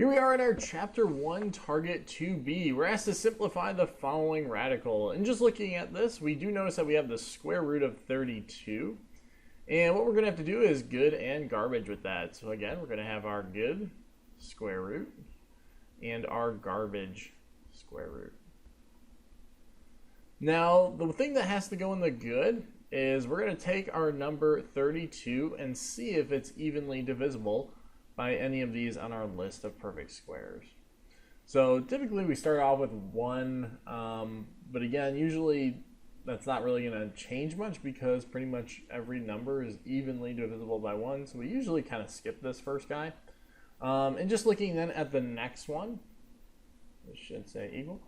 Here we are in our chapter 1, target 2b. We're asked to simplify the following radical. And just looking at this, we do notice that we have the square root of 32. And what we're going to have to do is good and garbage with that. So again, we're going to have our good square root and our garbage square root. Now, the thing that has to go in the good is we're going to take our number 32 and see if it's evenly divisible by any of these on our list of perfect squares. So typically we start off with 1, but again, usually that's not really going to change much because pretty much every number is evenly divisible by 1. So we usually kind of skip this first guy. And just looking then at the next one, this should say equal.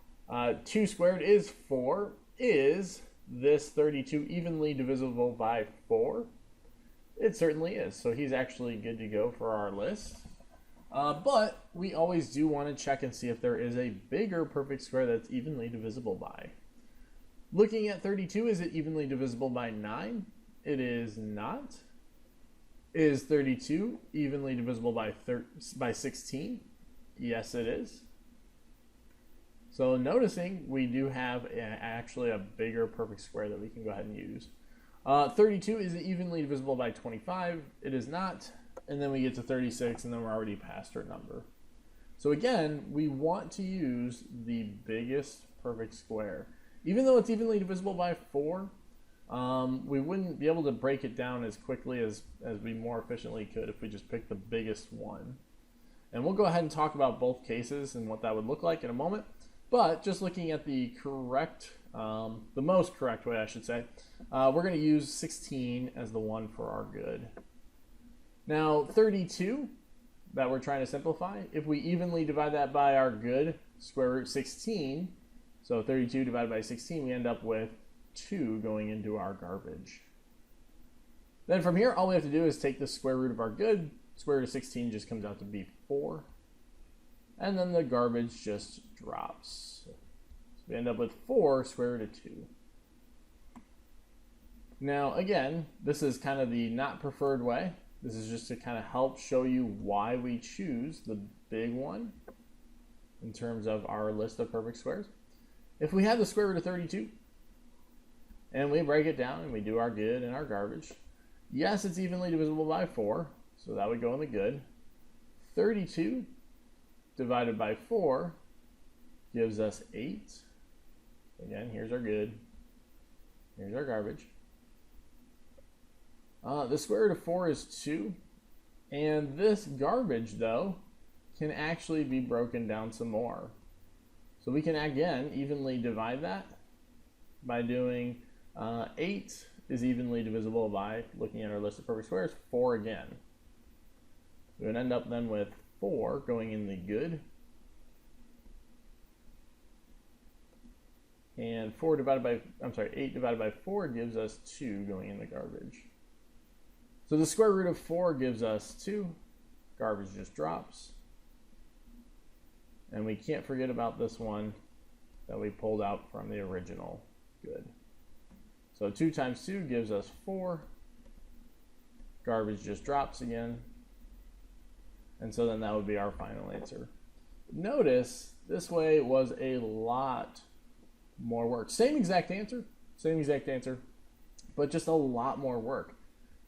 2 squared is 4. Is this 32 evenly divisible by 4? It certainly is. So he's actually good to go for our list. But we always do want to check and see if there is a bigger perfect square that's evenly divisible by. Looking at 32, is it evenly divisible by 9? It is not. Is 32 evenly divisible by 16? Yes, it is. So noticing we do have actually a bigger perfect square that we can go ahead and use. 32 is evenly divisible by 25. It is not. And then we get to 36, and then we're already past our number. So again, we want to use the biggest perfect square. Even though it's evenly divisible by 4, we wouldn't be able to break it down as quickly as we more efficiently could if we just picked the biggest one. And we'll go ahead and talk about both cases and what that would look like in a moment. But just looking at the correct, the most correct way, I should say, we're going to use 16 as the one for our good. Now, 32 that we're trying to simplify, if we evenly divide that by our good, square root 16, so 32 divided by 16, we end up with 2 going into our garbage. Then from here, all we have to do is take the square root of our good. Square root of 16 just comes out to be 4. And then the garbage just drops. So we end up with 4 square root of 2. Now again, this is kind of the not preferred way. This is just to kind of help show you why we choose the big one in terms of our list of perfect squares. If we have the square root of 32 and we break it down and we do our good and our garbage, yes, it's evenly divisible by 4, so that would go in the good. 32 divided by 4 gives us 8. Again, here's our good. Here's our garbage. The square root of 4 is 2. And this garbage, though, can actually be broken down some more. So we can, again, evenly divide that by doing 8 is evenly divisible by, looking at our list of perfect squares, 4 again. We would end up then with 4 going in the good. And 8 divided by 4 gives us 2 going in the garbage. So the square root of 4 gives us 2. Garbage just drops. And we can't forget about this one that we pulled out from the original good. So 2 times 2 gives us 4. Garbage just drops again. And so then that would be our final answer. Notice this way was a lot more work. Same exact answer, but just a lot more work.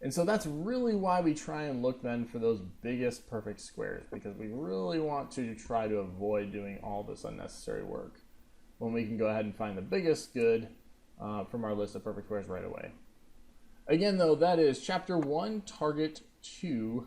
And so that's really why we try and look then for those biggest perfect squares, because we really want to try to avoid doing all this unnecessary work when we can go ahead and find the biggest good from our list of perfect squares right away. Again, though, that is chapter 1, target 2b.